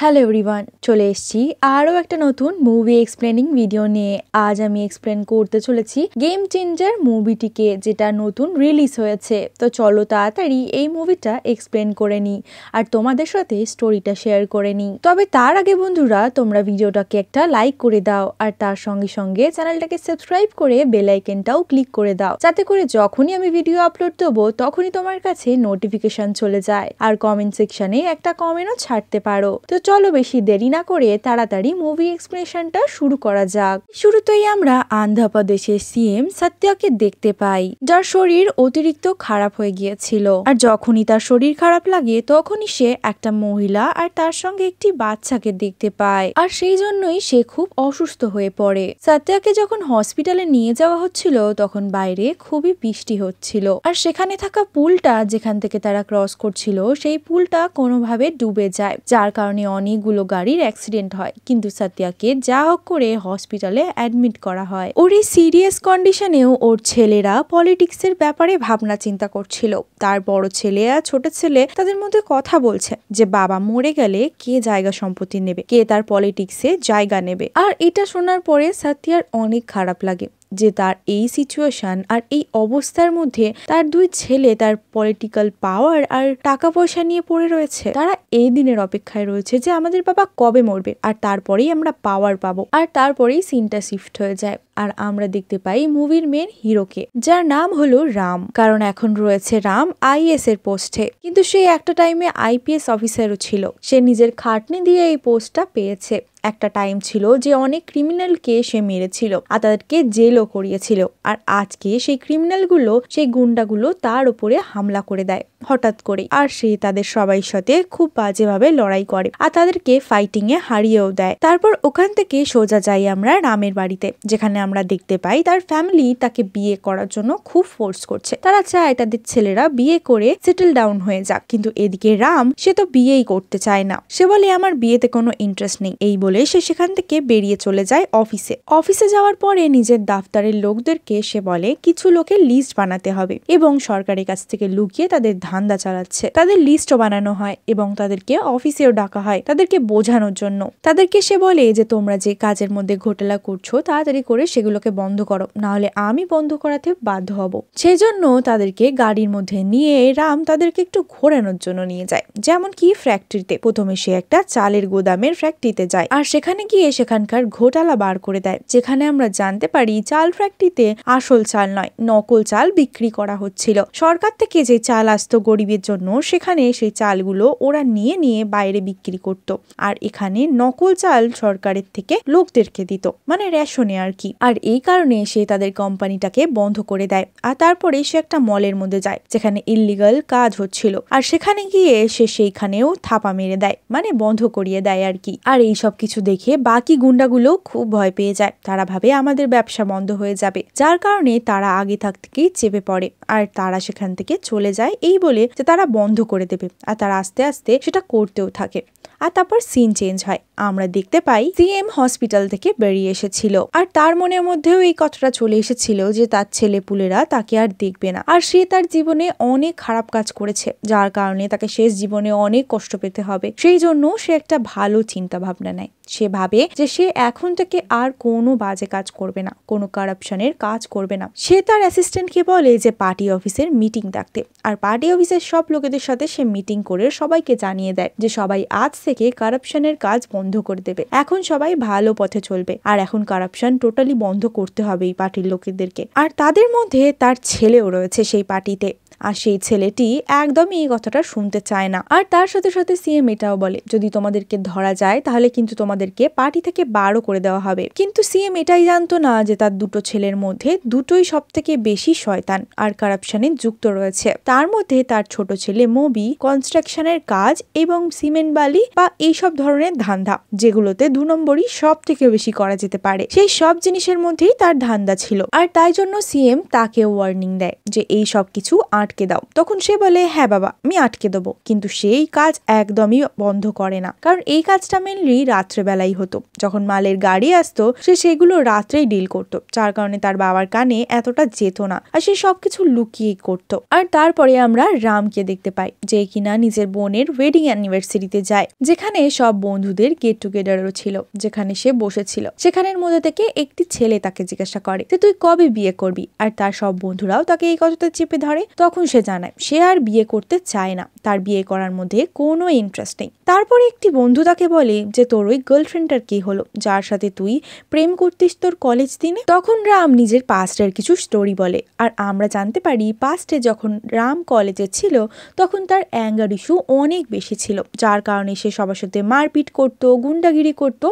Hello everyone, চলে এসেছি আরও একটা নতুন মুভি এক্সপ্লেনিং ভিডিও নিয়ে। আজ আমি এক্সপ্লেন করতে চলেছি গেম চেঞ্জার মুভিটিকে, যেটা নতুন রিলিজ হয়েছে। তো চলো তাড়াতাড়ি এই মুভিটা এক্সপ্লেন করে নিই আর তোমাদের সাথে স্টোরিটা শেয়ার করে নিই। তবে তার আগে বন্ধুরা, তোমরা ভিডিওটাকে একটা লাইক করে দাও আর তার সঙ্গে সঙ্গে চ্যানেলটাকে সাবস্ক্রাইব করে বেল আইকনটাও ক্লিক করে দাও, যাতে করে যখনই আমি ভিডিও আপলোড দেবো তখনই তোমার কাছে নোটিফিকেশন চলে যায়। আর কমেন্ট সেকশনে একটা কমেন্টও ছাড়তে পারো। তো চলো বেশি দেরি না করে তাড়াতাড়ি মুভি এক্সপ্লেনেশনটা শুরু করা যাক। শুরুতেই আমরা অন্ধ্রপ্রদেশের সিএম সত্যকে দেখতে পাই, যার শরীর অতিরিক্ত খারাপ হয়ে গিয়েছিল। আর যখনই তার শরীর খারাপ লাগে তখনই সে একটা মহিলা আর তার সঙ্গে একটি বাচ্চাকে দেখতে পায়, আর সেই জন্যই সে খুব অসুস্থ হয়ে পড়ে। সত্যকে যখন হসপিটালে নিয়ে যাওয়া হচ্ছিল তখন বাইরে খুবই বৃষ্টি হচ্ছিল, আর সেখানে থাকা পুলটা যেখান থেকে তারা ক্রস করছিল সেই পুলটা কোনোভাবে ডুবে যায়, যার কারণে অনেকগুলো গাড়ির অ্যাক্সিডেন্ট হয়। কিন্তু সত্যকে যা হোক করে হসপিটালে অ্যাডমিট করা হয়। ওর এই সিরিয়াস কন্ডিশনেও ওর ছেলেরা পলিটিক্সের ব্যাপারে ভাবনা চিন্তা করছিল। তার বড় ছেলে আর ছোট ছেলে তাদের মধ্যে কথা বলছে যে বাবা মরে গেলে কে জায়গা সম্পত্তি নেবে, কে তার পলিটিক্সে জায়গা নেবে। আর এটা শোনার পরে সত্যার অনেক খারাপ লাগে যে তার এই সিচুয়েশন আর এই অবস্থার মধ্যে তার দুই ছেলে তার পলিটিক্যাল পাওয়ার আর টাকা পয়সা নিয়ে পড়ে রয়েছে। তারা এই দিনের অপেক্ষায় রয়েছে যে আমাদের বাবা কবে মরবে আর তারপরেই আমরা পাওয়ার পাবো। আর তারপরেই সিনটা শিফট হয়ে যায় আর আমরা দেখতে পাই মুভির মেন হিরোকে, যার নাম হলো রাম। কারণ এখন রয়েছে রাম আইএস এর পোস্টে, কিন্তু সে একটা টাইমে আইপিএস অফিসারও ছিল। সে নিজের খাটনি দিয়ে এই পোস্টটা পেয়েছে। একটা টাইম ছিল যে অনেক ক্রিমিনালকে সে মেরেছিল আর তাদেরকে জেলও করিয়েছিল। আর আজকে সেই ক্রিমিনালগুলো, সেই গুন্ডাগুলো তার উপরে হামলা করে দেয় হঠাৎ করে, আর সে তাদের সবাই সাথে খুব বাজেভাবে লড়াই করে আর তাদেরকে ফাইটিং এ হারিয়েও দেয়। তারপর ওখান থেকে সোজা যাই আমরা রামের বাড়িতে, যেখানে আমরা দেখতে পাই তার ফ্যামিলি তাকে বিয়ে করার জন্য খুব ফোর্স করছে। তারা চায় তাদের ছেলেরা বিয়ে করে সেটেল ডাউন হয়ে যাক, কিন্তু এদিকে রাম সে তো বিয়েই করতে চায় না। সে বলে আমার বিয়েতে কোনো ইন্টারেস্ট নেই। এই বলে সে সেখান থেকে বেরিয়ে চলে যায় অফিসে যাওয়ার পরে নিজের দফতরের লোকদেরকে সে বলে কিছু লোকের লিস্ট বানাতে হবে এবং সরকারের কাছ থেকে লুকিয়ে তাদের ধান্দা চালাচ্ছে। তাদের লিস্টও বানানো হয় এবং তাদেরকে অফিসেও ডাকা হয় তাদেরকে বোঝানোর জন্য। তাদেরকে সে বলে যে তোমরা যে কাজের মধ্যে ঘোটালা করছো তাড়াতাড়ি করে সেগুলোকে বন্ধ করো, না হলে আমি বন্ধ করাতে বাধ্য হব। সেই জন্য তাদেরকে গাড়ির মধ্যে নিয়ে রাম তাদেরকে একটু ঘোরানোর জন্য নিয়ে যায়, যেমন কি ফ্যাক্টরিতে। প্রথমে সে একটা চালের গোদামের ফ্যাক্টরিতে যায় আর সেখানে গিয়ে সেখানকার ঘোটালা বার করে দেয়, যেখানে আমরা জানতে পারি চাল ফ্যাক্টরিতে আসল চাল নয়, নকল চাল বিক্রি করা হচ্ছিল। সরকার থেকে যে চাল আসতো গরিবের জন্য, সেখানে সেই চালগুলো ওরা নিয়ে নিয়ে বাইরে বিক্রি করত, আর এখানে নকল চাল সরকারের থেকে লোকদেরকে দিত, মানে রেশনে আর কি। আর এই কারণে সে তাদের কোম্পানিটাকে বন্ধ করে দেয়। আর তারপরে সে একটা মলের মধ্যে যায় যেখানে ইল্লিগাল কাজ হচ্ছিল, আর সেখানে গিয়ে সে সেইখানেও থাপা মেরে দেয়, মানে বন্ধ করিয়ে দেয় আর কি। আর এই সব কিছু দেখে বাকি গুন্ডাগুলো খুব ভয় পেয়ে যায়। তারা ভাবে আমাদের ব্যবসা বন্ধ হয়ে যাবে, যার কারণে তারা আগে থেকেই চেপে পড়ে আর তারা সেখান থেকে চলে যায় এই বলে যে তারা বন্ধ করে দেবে। আর তারা আস্তে আস্তে সেটা করতেও থাকে। আর তারপর সিন চেঞ্জ হয়, আমরা দেখতে পাই সিএম হসপিটাল থেকে বেরিয়ে এসেছিল আর তার মনের মধ্যেও এই কথাটা চলে এসেছিল যে তার ছেলেপুলেরা তাকে আর দেখবে না, আর সে তার জীবনে অনেক খারাপ কাজ করেছে, যার কারণে তাকে শেষ জীবনে অনেক কষ্ট পেতে হবে। সেই জন্য সে একটা ভালো চিন্তা ভাবনা নেয়। সে ভাবে যে সে এখন থেকে আর কোনো বাজে কাজ করবে না, কোনো কারাপশনের কাজ করবে না। সে তার অ্যাসিস্ট্যান্টকে বলে যে পার্টি অফিসের মিটিং ডাকতে, আর পার্টি অফিসের সব লোকেদের সাথে সে মিটিং করে সবাইকে জানিয়ে দেয় যে সবাই আজ থেকে কারাপশনের কাজ বন্ধ করে দেবে, এখন সবাই ভালো পথে চলবে, আর এখন কারাপশন টোটালি বন্ধ করতে হবে এই পার্টির লোকেদেরকে। আর তাদের মধ্যে তার ছেলেও রয়েছে সেই পার্টিতে, আর সেই ছেলেটি একদমই এই কথাটা শুনতে চায় না। আর তার সাথে সাথে সিএম এটাও বলে যদি তোমাদেরকে ধরা যায় তাহলে কিন্তু তোমাদেরকে পার্টি থেকে বারও করে দেওয়া হবে। কিন্তু সিএম এটাই জানতো না যে তার দুটো ছেলের মধ্যে দুটোই সব থেকে বেশি শয়তান আর কারাপশনে যুক্ত রয়েছে। তার মধ্যে তার ছোট ছেলে মবি কনস্ট্রাকশনের কাজ এবং সিমেন্ট বালি বা এইসব ধরনের ধান্দা, যেগুলোতে 2 নম্বরই সব থেকে বেশি করা যেতে পারে, সেই সব জিনিসের মধ্যেই তার ধান্দা ছিল। আর তাই জন্য সিএম তাকে ওয়ার্নিং দেয় যে এই সব কিছু আর আটকে দাও। তখন সে বলে হ্যাঁ বাবা আমি আটকে দেবো, কিন্তু সেই কাজ একদমই বন্ধ করে না, কারণ এই কাজটা মেনলি রাত্রেবেলাই হতো। যখন মালের গাড়ি আসতো সে সেগুলো রাত্রেই ডিল করতো, যার কারণে তার বাবার কানে এতটা যেত না, আর সে সবকিছু লুকিয়ে করতো। আর তারপরে আমরা রামকে দেখতে পাই যে কিনা নিজের বোনের ওয়েডিং অ্যানিভার্সারিতে যায়, যেখানে সব বন্ধুদের গেট টুগেদারও ছিল, যেখানে সে বসেছিল। সেখানের মধ্যে থেকে একটি ছেলে তাকে জিজ্ঞাসা করে যে তুই কবে বিয়ে করবি, আর তার সব বন্ধুরাও তাকে এই কথাটা চেপে ধরে। তখন সে জানায় সে আর বিয়ে করতে চায় না, তার বিয়ে করার মধ্যে কোনো ইন্টারেস্ট নেই। তারপরে একটি বন্ধু তাকে বলে যে তোর ওই গার্লফ্রেন্ডটার কি হলো যার সাথে তুই প্রেম করতিস তোর কলেজ দিনে। তখন রাম নিজের পাস্টের কিছু স্টোরি বলে, আর আমরা জানতে পারি পাস্টে যখন রাম কলেজে ছিল তখন তার অ্যাঙ্গার ইস্যু অনেক বেশি ছিল, যার কারণে সে সবার সাথে মারপিট করতো, গুন্ডাগিরি করতো,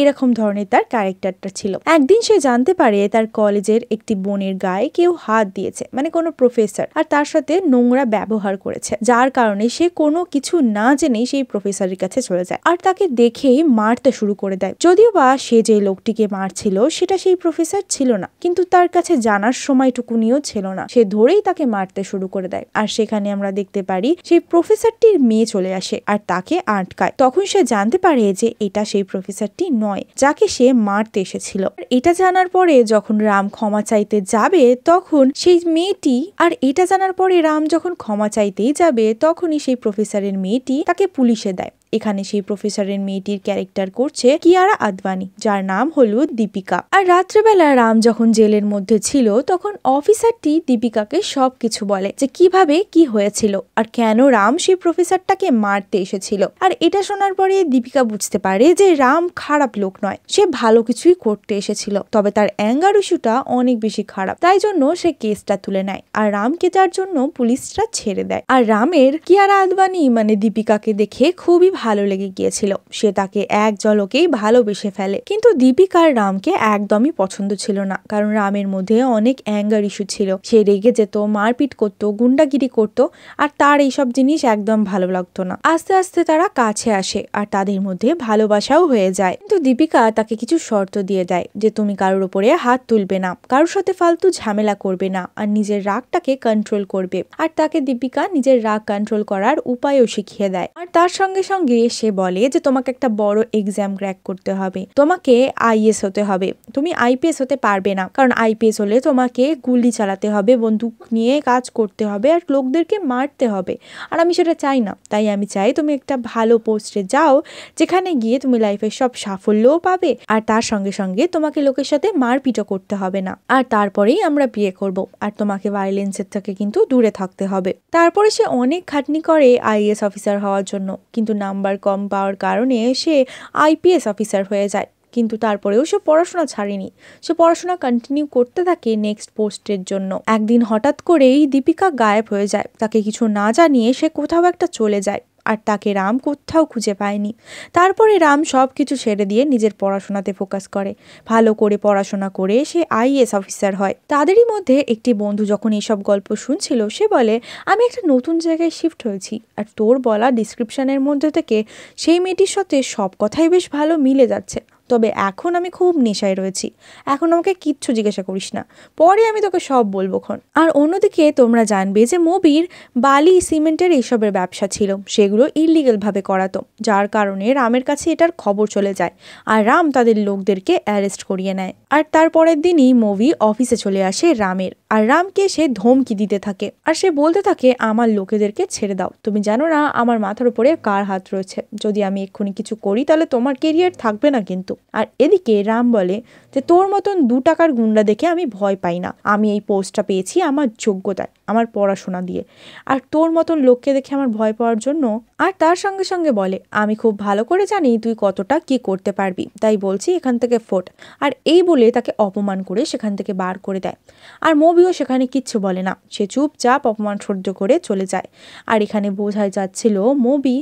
এরকম ধরনের তার ক্যারেক্টারটা ছিল। একদিন সে জানতে পারে তার কলেজের একটি বোনের গায়ে কেউ হাত দিয়েছে, মানে কোনো প্রফেসর, আর তার সাথে নোংরা ব্যবহার করেছে, যার কারণে সে কোনো কিছু না জেনেই সেই প্রফেসরের কাছে চলে যায় আর তাকে দেখেই মারতে শুরু করে দেয়। যদিও বা সে যে লোকটিকে মারছিল সেটা সেই প্রফেসর ছিল না, কিন্তু তার কাছে জানার সময়টুকুনিও ছিল না, সে ধরেই তাকে মারতে শুরু করে দেয়। আর সেখানে আমরা দেখতে পারি সেই প্রফেসরটির মেয়ে চলে আসে আর তাকে আটকায়। তখন সে জানতে পারে যে এটা সেই প্রফেসরটি নয় যাকে সে মারতে এসেছিল। এটা জানার পরে যখন রাম ক্ষমা চাইতে যাবে তখন সেই মেয়েটি, আর এটা জানার পরে রাম যখন ক্ষমা চাইতেই যাবে তখনই সেই প্রফেসরের মেয়েটি তাকে পুলিশে দেয়। এখানে সেই প্রফেসরের মেয়েটির ক্যারেক্টার করছে কিয়ারা আদভানি, যার নাম হলো দীপিকা। আর রাত্রেবেলা রাম যখন জেলের মধ্যে ছিল তখন অফিসারটি দীপিকাকে সবকিছু বলে যে কিভাবে কি হয়েছিল আর কেন রাম সেই প্রফেসরটাকে মারতে এসেছিল। আর এটা শোনার পরে দীপিকা বুঝতে পারে যে রাম খারাপ লোক নয়, সে ভালো কিছুই করতে এসেছিল, তবে তার অ্যাঙ্গার ইস্যুটা অনেক বেশি খারাপ, তাই জন্য সে কেসটা তুলে নেয় আর রামকে যার জন্য পুলিশরা ছেড়ে দেয়। আর রামের কিয়ারা আদভানি মানে দীপিকাকে দেখে খুবই ভালো লেগে গিয়েছিল, সে তাকে এক ঝলকেই ভালোবেসে ফেলে। কিন্তু দীপিকার রামকে একদমই পছন্দ ছিল না, কারণ রামের মধ্যে অনেক অ্যাঙ্গার ইস্যু ছিল, সে রেগে যেত, মারপিট করতো, গুন্ডাগিরি করতো, আর তার এইসব জিনিস একদম ভালো লাগতো না। আস্তে আস্তে তারা কাছে আসে আর তাদের মধ্যে ভালোবাসাও হয়ে যায়। কিন্তু দীপিকা তাকে কিছু শর্ত দিয়ে দেয় যে তুমি কারোর উপরে হাত তুলবে না, কারোর সাথে ফালতু ঝামেলা করবে না, আর নিজের রাগটাকে কন্ট্রোল করবে। আর তাকে দীপিকা নিজের রাগ কন্ট্রোল করার উপায়ও শিখিয়ে দেয়। আর তার সঙ্গে সঙ্গে সে বলে যে তোমাকে একটা বড় এক্সাম ক্র্যাক করতে হবে, তোমাকে আইএস হতে হবে, তুমি আইপিএস হতে পারবে না, কারণ আইপিএস হলে তোমাকে গুলি চালাতে হবে, বন্দুক নিয়ে কাজ করতে হবে, আর লোকদেরকে মারতে হবে, আর আমি সেটা চাই না। তাই আমি চাই তুমি একটা ভালো পোস্টে যাও, যেখানে গিয়ে তুমি লাইফের সব সাফল্যও পাবে, আর তার সঙ্গে সঙ্গে তোমাকে লোকের সাথে মারপিটও করতে হবে না, আর তারপরেই আমরা বিয়ে করব, আর তোমাকে ভায়োলেন্সের থেকে কিন্তু দূরে থাকতে হবে। তারপরে সে অনেক খাটনি করে আইএস অফিসার হওয়ার জন্য, কিন্তু নাম্বার কম পাওয়ার কারণে সে আইপিএস অফিসার হয়ে যায়। কিন্তু তারপরেও সে পড়াশোনা ছাড়েনি, সে পড়াশোনা কন্টিনিউ করতে থাকে নেক্সট পোস্টের জন্য। একদিন হঠাৎ করেই দীপিকা গায়েব হয়ে যায়, তাকে কিছু না জানিয়ে সে কোথাও একটা চলে যায়, আর তাকে রাম কোথাও খুঁজে পায়নি। তারপরে রাম সব কিছু ছেড়ে দিয়ে নিজের পড়াশোনাতে ফোকাস করে, ভালো করে পড়াশোনা করে সে আইএস অফিসার হয়। তাদেরই মধ্যে একটি বন্ধু যখন এইসব গল্প শুনছিল সে বলে আমি একটা নতুন জায়গায় শিফট হয়েছি, আর তোর বলা ডিসক্রিপশনের মধ্যে থেকে সেই মেয়েটির সাথে সব কথাই বেশ ভালো মিলে যাচ্ছে, তবে এখন আমি খুব নেশায় রয়েছি, এখন আমাকে কিচ্ছু জিজ্ঞাসা করিস না, পরে আমি তোকে সব বলবো খন। আর অন্যদিকে তোমরা জানবে যে মুভির বালি সিমেন্টের এইসবের ব্যবসা ছিল, সেগুলো ইলিগাল ভাবে করাতো, যার কারণে রামের কাছে এটার খবর চলে যায়, আর রাম তাদের লোকদেরকে অ্যারেস্ট করিয়ে নেয়। আর তারপরের দিনই মুভি অফিসে চলে আসে রামের, আর রামকে সে ধমকি দিতে থাকে, আর সে বলতে থাকে আমার লোকেদেরকে ছেড়ে দাও, তুমি জানো না আমার মাথার উপরে কার হাত রয়েছে, যদি আমি এক্ষুনি কিছু করি তাহলে তোমার কেরিয়ার থাকবে না কিন্তু। আর এদিকে রাম বলে যে তোর মতন 2 টাকার গুন্ডা দেখে আমি ভয় পাই না, আমি এই পোস্টটা পেয়েছি আমার যোগ্যতায়, আমার পড়াশোনা দিয়ে, আর তোর মতন লোককে দেখে আমার ভয় পাওয়ার জন্য। আর তার সঙ্গে সঙ্গে বলে আমি খুব ভালো করে জানি তুই কতটা কি করতে পারবি, তাই বলছি এখান থেকে ফোট। আর এই বলে তাকে অপমান করে সেখান থেকে বার করে দেয়। আর মুভিও সেখানে কিচ্ছু বলে না, সে চুপচাপ অপমান সহ্য করে চলে যায়। আর এখানে বোঝাই যাচ্ছিল মুভি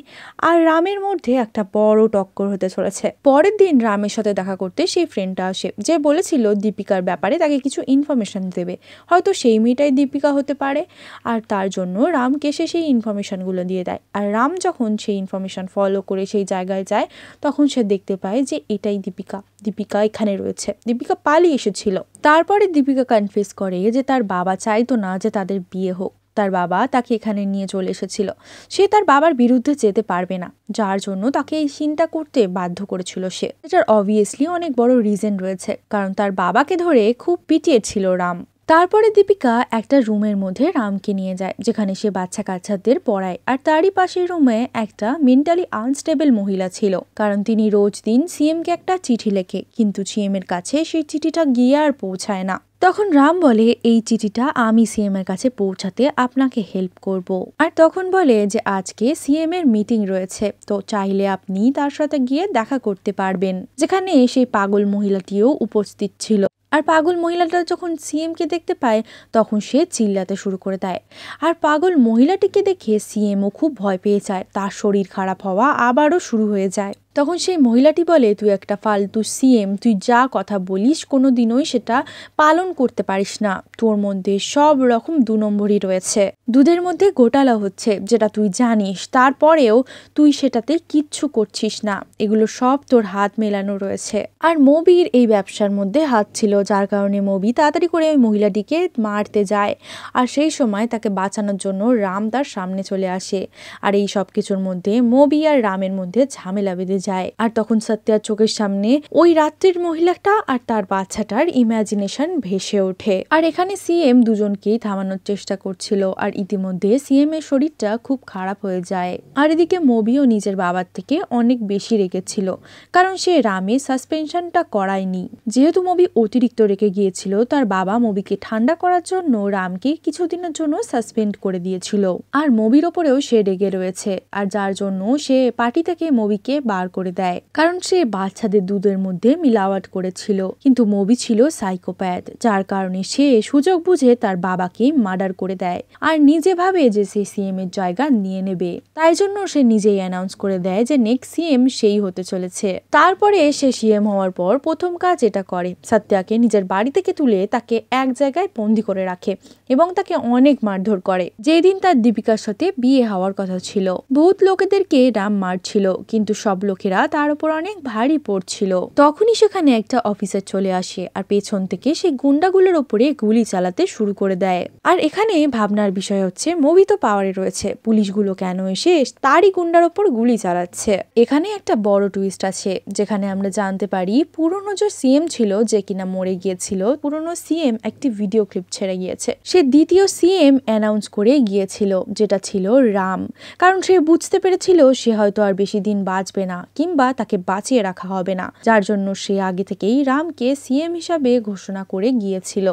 আর রামের মধ্যে একটা বড় টক্কর হতে চলেছে। পরের দিন রামের সাথে দেখা করতে সেই ফ্রেন্ডটা আসে, যে বলেছিল দীপিকার ব্যাপারে তাকে কিছু ইনফরমেশন দেবে, হয়তো সেই মেয়েটাই দীপিকা হতে পারে। আর তার জন্য রামকে সে সেই ইনফরমেশনগুলো দিয়ে দেয়। আর রাম যখন সেই ইনফরমেশন ফলো করে সেই জায়গায় যায় তখন সে দেখতে পায় যে এটাই দীপিকা, দীপিকা এখানে রয়েছে, দীপিকা পালিয়ে এসেছিল। তারপরে দীপিকা কনফেস করে যে তার বাবা চাইতো না যে তাদের বিয়ে হোক, তার বাবা তাকে এখানে নিয়ে চলে এসেছিল। সে তার বাবার বিরুদ্ধে যেতে পারবে না, যার জন্য তাকে এই সিনটা করতে বাধ্য করেছিল সে। এটার অবভিয়াসলি অনেক বড় রিজন রয়েছে, কারণ তার বাবাকে ধরে খুব পিটিয়েছিল রাম। তারপরে দীপিকা একটা রুমের মধ্যে রামকে নিয়ে যায়, যেখানে সে বাচ্চা কাচ্চাদের পড়ায়। আর তারই পাশের রুমে একটা মেন্টালি আনস্টেবল মহিলা ছিল, কারণ তিনি রোজ দিন সিএমকে একটা চিঠি লেখে, কিন্তু সিএম এর কাছে সেই চিঠিটা গিয়ে আর পৌঁছায় না। তখন রাম বলে, এই চিঠিটা আমি সিএম এর কাছে পৌঁছাতে আপনাকে হেল্প করব। আর তখন বলে যে আজকে সিএম এর মিটিং রয়েছে, তো চাইলে আপনি তার সাথে গিয়ে দেখা করতে পারবেন, যেখানে সেই পাগল মহিলাটিও উপস্থিত ছিল। আর পাগল মহিলাটা যখন সিএমকে দেখতে পায় তখন সে চিল্লাতে শুরু করে দেয়। আর পাগল মহিলাটিকে দেখে সিএমও খুব ভয় পেয়ে যায়, তার শরীর খারাপ হওয়া আবারও শুরু হয়ে যায়। তখন সেই মহিলাটি বলে, তুই একটা ফালতু সিএম, তুই যা কথা বলিস কোনো দিনই সেটা পালন করতে পারিস না, তোর মধ্যে সব রকম 2 নম্বরই রয়েছে, দুধের মধ্যে গোটালা হচ্ছে যেটা তুই জানিস, তারপরেও তুই সেটাতে কিচ্ছু করছিস না, এগুলো সব তোর হাত মেলানো রয়েছে। আর মবির এই ব্যবসার মধ্যে হাত ছিল, যার কারণে মবি তাড়াতাড়ি করে ওই মহিলাটিকে মারতে যায়। আর সেই সময় তাকে বাঁচানোর জন্য রাম তার সামনে চলে আসে। আর এই সব কিছুর মধ্যে মবি আর রামের মধ্যে ঝামেলা বেঁধে যায়। আর তখন সত্যার চোখের সামনে ওই রাত্রির মহিলাটা আর তার বাচ্চাটার ইমাজিনেশন ভেসে ওঠে। আর এখানে সিএম দুজনকেই থামানোর চেষ্টা করছিল, আর ইতিমধ্যে সিএম এর শরীরটা খুব খারাপ হয়ে যায়। আর এদিকে মবিও নিজের বাবার থেকে অনেক বেশি রেগেছিল, কারণ সে রামের সাসপেনশনটা করায়নি। যেহেতু মবি অতিরিক্ত রেগে গিয়েছিল, তার বাবা মবিকে ঠান্ডা করার জন্য রামকে কিছুদিনের জন্য সাসপেন্ড করে দিয়েছিল। আর মবির ওপরেও সে রেগে রয়েছে, আর যার জন্য সে পার্টি থেকে মবিকে বার করে দেয়, কারণ সে বাচ্চাদের দুধের মধ্যে মিলাওয়াট করেছিল। কিন্তু মবি ছিল সাইকোপ্যাথ, যার কারণে সে সুযোগ বুঝে তার বাবাকে মার্ডার করে দেয়, আর নিজে ভাবে যে সে সিএম এর জায়গা নিয়ে নেবে। তাই জন্য সে নিজেই অ্যানাউন্স করে দেয় যে নেক্সট সিএম সেই হতে চলেছে। তারপরে সে সিএম হওয়ার পর প্রথম কাজ এটা করে, সত্যাকে নিজের বাড়ি থেকে তুলে তাকে এক জায়গায় বন্দি করে রাখে এবং তাকে অনেক মারধর করে। যেই দিন তার দীপিকার সাথে বিয়ে হওয়ার কথা ছিল, বহুত লোকেদেরকে রাম মারছিল, কিন্তু সব লোকেরা তার উপর অনেক ভারী পড়ছিল। তখনই সেখানে একটা অফিসার চলে আসে, আর পেছন থেকে সে গুন্ডাগুলোর উপরে গুলি চালাতে শুরু করে দেয়। আর এখানে ভাবনার বিষয় হচ্ছে, মুভি তো পাওয়ারে রয়েছে, পুলিশগুলো কেন এসে তারই গুন্ডার ওপর গুলি চালাচ্ছে। এখানে একটা বড় টুইস্ট আছে, যেখানে আমরা জানতে পারি পুরনো যে সিএম ছিল, যে কিনা মরে গিয়েছিল, পুরনো সিএম একটি ভিডিও ক্লিপ ছেড়ে গিয়েছে। সে দ্বিতীয় সিএম অ্যানাউন্স করে গিয়েছিল, যেটা ছিল রাম, কারণ সে বুঝতে পেরেছিল সে হয়তো আর বেশি দিন বাঁচবে না, কিংবা তাকে বাঁচিয়ে রাখা হবে না, যার জন্য সে আগে থেকেই রামকে সিএম হিসাবে ঘোষণা করে গিয়েছিল।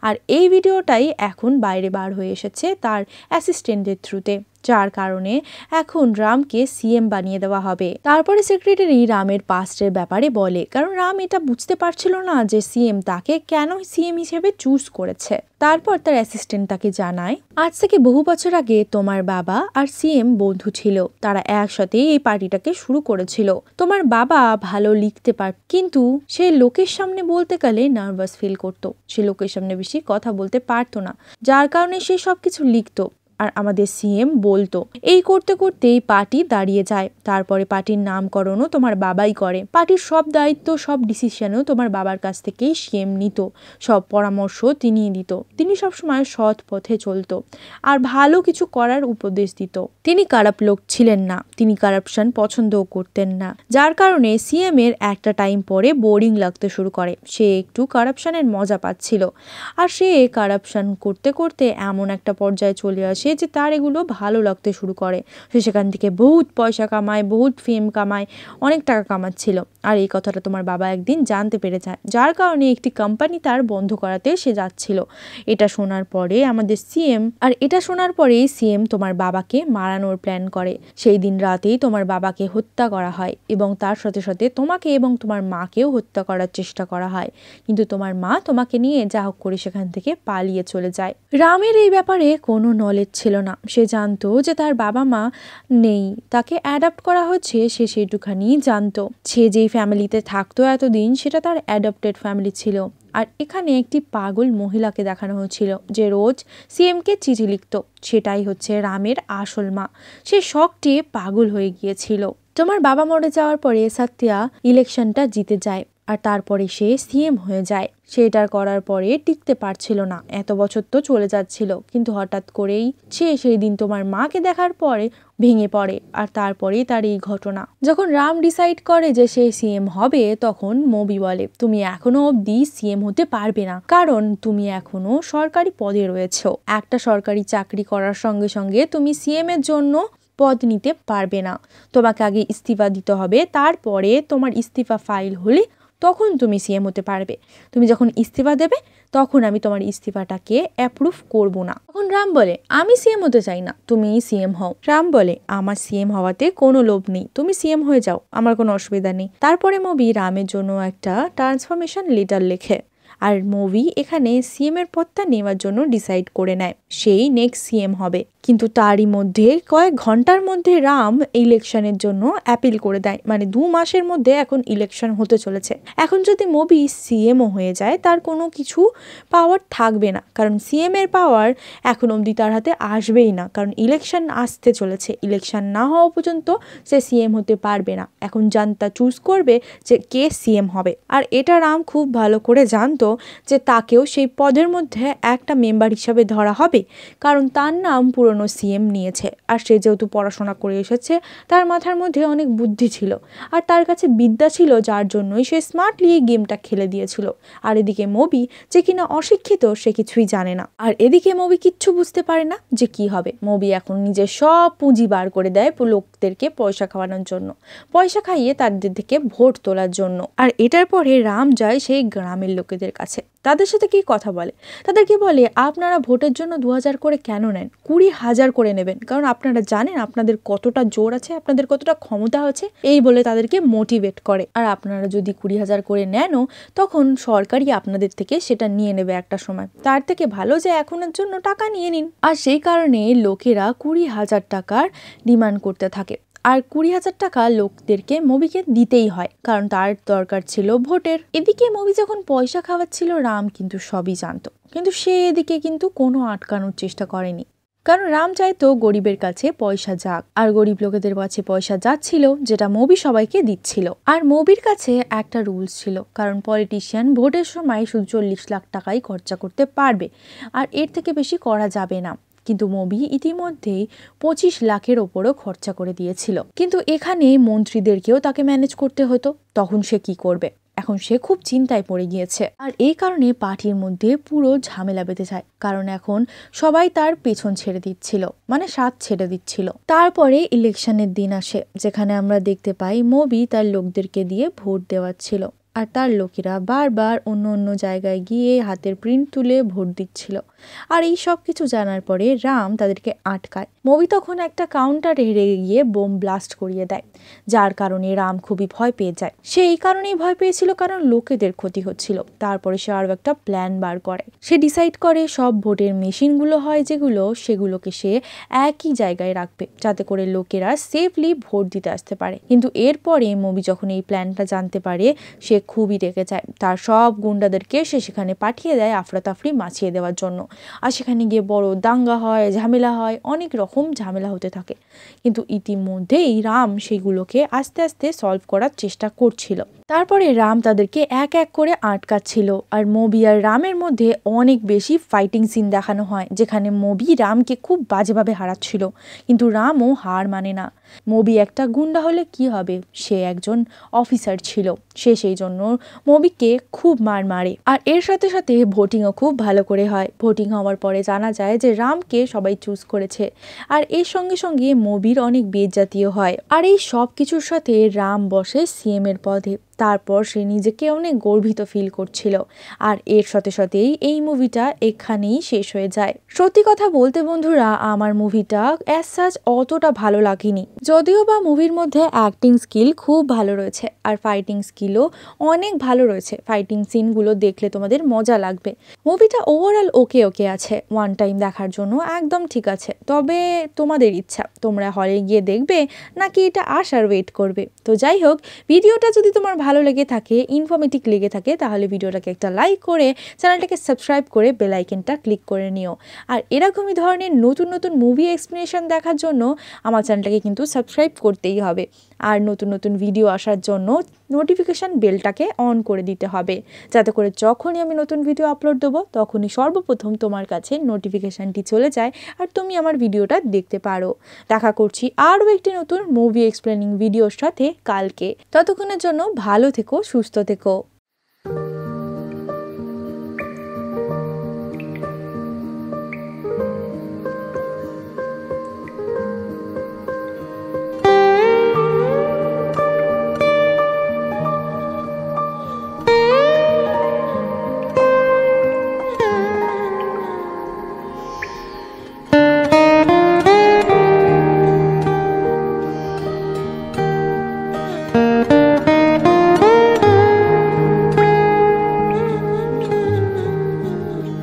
আর এই ভিডিওটাই এখন বাইরে বার হয়ে এসেছে তার অ্যাসিস্ট্যান্টের থ্রুতে, যার কারণে এখন রামকে সিএম বানিয়ে দেওয়া হবে। তারপরে সেক্রেটারি রামের পাস্টের ব্যাপারে বলে, কারণ রাম এটা বুঝতে পারছিল না যে সিএম তাকে কেন সিএম হিসেবে চুজ করেছে। তারপর তার অ্যাসিস্ট্যান্ট তাকে জানায়, আজ থেকে বহু বছর আগে তোমার বাবা আর সিএম বন্ধু ছিল, তারা একসাথে এই পার্টিটাকে শুরু করেছিল। তোমার বাবা ভালো লিখতে পারত, কিন্তু সে লোকের সামনে বলতে গেলে নার্ভাস ফিল করত, সে লোকের সামনে বেশি কথা বলতে পারতো না, যার কারণে সে সবকিছু লিখতো আর আমাদের সিএম বলতো। এই করতে করতেই পার্টি দাঁড়িয়ে যায়। তারপরে পার্টির নামকরণও তোমার বাবাই করে, পার্টির সব দায়িত্ব সব ডিসিশনও তোমার বাবার কাছ থেকেই সিএম নিত, সব পরামর্শ তিনিই দিত। তিনি সবসময় সৎ পথে চলতো আর ভালো কিছু করার উপদেশ দিত। তিনি কারাপ্ট লোক ছিলেন না, তিনি কারাপশন পছন্দও করতেন না, যার কারণে সিএম এর একটা টাইম পরে বোরিং লাগতে শুরু করে, সে একটু কারাপশনের মজা পাচ্ছিল। আর সে কারাপশন করতে করতে এমন একটা পর্যায়ে চলে আসে যে তার এগুলো ভালো লাগতে শুরু করে। সে সেখান থেকে বহুত পয়সা কামায়, বহুত ফেম কামায়, অনেক টাকা কামাচ্ছিল। আর এই কথাটা তোমার বাবা একদিন জানতে পেরে যায়, যার কারণে একটি কোম্পানি তার বন্ধ করাতে সে যাচ্ছিল। এটা শোনার পরেই সিএম তোমার বাবাকে মারানোর প্ল্যান করে। সেই দিন রাতেই তোমার বাবাকে হত্যা করা হয় এবং তার সাথে সাথে তোমাকে এবং তোমার মাকেও হত্যা করার চেষ্টা করা হয়, কিন্তু তোমার মা তোমাকে নিয়ে যা হোক করে সেখান থেকে পালিয়ে চলে যায়। রামের এই ব্যাপারে কোনো নলেজ ছিল না, সে জানতো যে তার বাবা মা নেই, তাকে অ্যাডাপ্ট করা হচ্ছে, সে সেইটুখানি জানতো। সে যেই ফ্যামিলিতে থাকতো এতদিন, সেটা তার অ্যাডপ্টেড ফ্যামিলি ছিল। আর এখানে একটি পাগল মহিলাকে দেখানো হয়েছিল, যে রোজ সিএমকে চিঠি লিখত, সেটাই হচ্ছে রামের আসল মা। সে শকটে পাগল হয়ে গিয়েছিল। তোমার বাবা মরে যাওয়ার পরে সত্যা ইলেকশনটা জিতে যায়, আর তারপরে সে সিএম হয়ে যায়। সেটার করার পরে টিকতে পারছিল না, এত বছর তো চলে যাচ্ছিল, কিন্তু হঠাৎ করেই সে সেই দিন তোমার মাকে দেখার পরে ভেঙে পড়ে। আর তারপরেই তার এই ঘটনা। যখন রাম ডিসাইড করে যে সে সিএম হবে, তখন মুভি বলে তুমি এখনো অবধি সিএম হতে পারবে না, কারণ তুমি এখনো সরকারি পদে রয়েছো। একটা সরকারি চাকরি করার সঙ্গে সঙ্গে তুমি সিএম এর জন্য পদ নিতে পারবে না, তোমাকে আগে ইস্তিফা দিতে হবে, তারপরে তোমার ইস্তিফা ফাইল হলে তখন তুমি সিএম হতে পারবে। তুমি যখন ইস্তিফা দেবে তখন আমি তোমার ইস্তিফাটাকে অ্যাপ্রুভ করব না। তখন রাম বলে আমি সিএম হতে চাই না, তুমি সিএম হও। রাম বলে আমার সিএম হওয়াতে কোনো লোভ নেই, তুমি সিএম হয়ে যাও, আমার কোনো অসুবিধা নেই। তারপরে মুভি রামের জন্য একটা ট্রান্সফরমেশন লেটার লেখে, আর মুভি এখানে সিএম এর পদটা নেওয়ার জন্য ডিসাইড করে নেয় সেই নেক্সট সিএম হবে। কিন্তু তারই মধ্যে কয়েক ঘন্টার মধ্যে রাম ইলেকশনের জন্য অ্যাপিল করে দেয়, মানে 2 মাসের মধ্যে এখন ইলেকশন হতে চলেছে। এখন যদি মুভি সিএমও হয়ে যায় তার কোনো কিছু পাওয়ার থাকবে না, কারণ সিএম এর পাওয়ার এখন অবধি তার হাতে আসবেই না, কারণ ইলেকশন আসতে চলেছে। ইলেকশন না হওয়া পর্যন্ত সে সিএম হতে পারবে না। এখন জানতা চুজ করবে যে কে সিএম হবে, আর এটা রাম খুব ভালো করে জানতো যে তাকেও সেই পদের মধ্যে একটা মেম্বার হিসাবে ধরা হবে, কারণ তার নাম পুরনো সিএম নিয়েছে। আর সে যেহেতু পড়াশোনা করে এসেছে, তার মাথার মধ্যে অনেক বুদ্ধি ছিল আর তার কাছে বিদ্যা ছিল, যার জন্যই সে স্মার্টলি এই গেমটা খেলে দিয়েছিল। আর এদিকে মুভি যে কিনা অশিক্ষিত, সে কিছুই জানে না। আর এদিকে মুভি কিচ্ছু বুঝতে পারে না যে কি হবে। মুভি এখন নিজের সব পুঁজি বার করে দেয় লোকদেরকে পয়সা খাওয়ানোর জন্য, পয়সা খাইয়ে তাদের থেকে ভোট তোলার জন্য। আর এটার পরে রাম যায় সেই গ্রামের লোকেদের কাছে, তাদের সাথে কি কথা বলে, তাদেরকে বলে আপনারা ভোটের জন্য 2000 করে কেন নেন, 20,000 করে নেবেন, কারণ আপনারা জানেন আপনাদের কতটা জোর আছে, আপনাদের কতটা ক্ষমতা আছে, এই বলে তাদেরকে মোটিভেট করে। আর আপনারা যদি 20,000 করে নেনও, তখন সরকারই আপনাদের থেকে সেটা নিয়ে নেবে একটা সময়, তার থেকে ভালো যে এখনের জন্য টাকা নিয়ে নিন। আর সেই কারণে লোকেরা 20,000 টাকার ডিমান্ড করতে থাকে। আর 20,000 টাকা লোকদেরকে মুভিকে দিতেই হয়, কারণ তার দরকার ছিল ভোটের। এদিকে মুভি যখন পয়সা খাওয়াচ্ছিল, রাম কিন্তু সবই জানতো, কিন্তু সে এদিকে কিন্তু কোনো আটকানোর চেষ্টা করেনি, কারণ রাম চাইতো গরিবের কাছে পয়সা যাক। আর গরিব লোকেদের কাছে পয়সা যাচ্ছিল, যেটা মুভি সবাইকে দিচ্ছিল। আর মুভির কাছে একটা রুলস ছিল, কারণ পলিটিশিয়ান ভোটের সময় শুধু 40 লাখ টাকাই খরচা করতে পারবে, আর এর থেকে বেশি করা যাবে না। কিন্তু মুভি ইতিমধ্যেই 25 লাখের ওপরও খরচা করে দিয়েছিল। কিন্তু এখানে মন্ত্রীদেরকেও তাকে ম্যানেজ করতে হতো, তখন সে কি করবে? এখন সে খুব চিন্তায় পড়ে গিয়েছে। আর এই কারণে পার্টির মধ্যে পুরো ঝামেলা বেঁধে যায়, কারণ এখন সবাই তার পেছন ছেড়ে দিচ্ছিল, মানে সাথ ছেড়ে দিচ্ছিল। তারপরে ইলেকশনের দিন আসে, যেখানে আমরা দেখতে পাই মুভি তার লোকদেরকে দিয়ে ভোট দেওয়াচ্ছিল, আর তার লোকেরা বারবার অন্য অন্য জায়গায় গিয়ে হাতের প্রিন্ট তুলে ভোট দিচ্ছিল। আর এই সব কিছু জানার পরে রাম তাদেরকে আটকায়। মুভি তখন একটা কাউন্টারে রেগে গিয়ে বোম ব্লাস্ট করিয়ে দেয়, যার কারণে রাম খুবই ভয় পেয়ে যায়। সে এই কারণেই ভয় পেয়েছিল কারণ লোকেদের ক্ষতি হচ্ছিল। তারপরে সে আরও একটা প্ল্যান বার করে, সে ডিসাইড করে সব ভোটের মেশিনগুলো হয় যেগুলো, সেগুলোকে সে একই জায়গায় রাখবে, যাতে করে লোকেরা সেফলি ভোট দিতে আসতে পারে। কিন্তু এরপরে মুভি যখন এই প্ল্যানটা জানতে পারে, সে খুবই রেগে যায়। তার সব গুন্ডাদেরকে সে সেখানে পাঠিয়ে দেয় আফরাতাফরি মাছিয়ে দেওয়ার জন্য। আর সেখানে গিয়ে বড় দাঙ্গা হয়, ঝামেলা হয়, অনেক রকম ঝামেলা হতে থাকে। কিন্তু ইতিমধ্যেই রাম সেগুলোকে আস্তে আস্তে সলভ করার চেষ্টা করছিল। তারপরে রাম তাদেরকে এক এক করে আটকাচ্ছিল। আর মুভি আর রামের মধ্যে অনেক বেশি ফাইটিং সিন দেখানো হয়, যেখানে মুভি রামকে খুব বাজেভাবে হারাচ্ছিল, কিন্তু রামও হার মানে না। মুভি একটা গুন্ডা হলে কি হবে, সে একজন অফিসার ছিল, সে সেই জন্য মুভিকে খুব মার মারে। আর এর সাথে সাথে ভোটিংও খুব ভালো করে হয়। ভোটিং হওয়ার পরে জানা যায় যে রামকে সবাই চুজ করেছে। আর এর সঙ্গে সঙ্গে মুভির অনেক বেজ্জাতিও হয়। আর এই সব কিছুর সাথে রাম বসে সিএম এর পদে। তারপর সে নিজেকে অনেক গর্বিত ফিল করছিল। আর এর সাথে সাথেই এই মুভিটা এখানেই শেষ হয়ে যায়। সত্যি কথা বলতে বন্ধুরা, আমার মুভিটা অ্যাজ সাচ অতটা ভালো লাগেনি, যদিও বা মুভির মধ্যে অ্যাক্টিং স্কিল খুব ভালো রয়েছে, আর ফাইটিং স্কিলও অনেক ভালো রয়েছে। ফাইটিং সিনগুলো দেখলে তোমাদের মজা লাগবে। মুভিটা ওভারঅল ওকে ওকে আছে, ওয়ান টাইম দেখার জন্য একদম ঠিক আছে। তবে তোমাদের ইচ্ছা, তোমরা হলে গিয়ে দেখবে নাকি এটা আসার ওয়েট করবে। তো যাই হোক, ভিডিওটা যদি তোমার ভালো লেগে থাকে, ইনফরমেটিভ লেগে থাকে, তাহলে ভিডিওটাকে একটা লাইক করে চ্যানেলটাকে সাবস্ক্রাইব করে বেল আইকনটা ক্লিক করে নিও। আর এরকমই ধরনের নতুন নতুন মুভি এক্সপ্লেনেশন দেখার জন্য আমার চ্যানেলটাকে কিন্তু সাবস্ক্রাইব করতেই হবে। আর নতুন নতুন ভিডিও আসার জন্য নোটিফিকেশান বেলটাকে অন করে দিতে হবে, যাতে করে যখনই আমি নতুন ভিডিও আপলোড দেবো তখনই সর্বপ্রথম তোমার কাছে নোটিফিকেশানটি চলে যায় আর তুমি আমার ভিডিওটা দেখতে পারো। দেখা করছি আরও একটি নতুন মুভি এক্সপ্লেনিং ভিডিওর সাথে কালকে। ততক্ষণের জন্য ভালো থেকো, সুস্থ থেকো।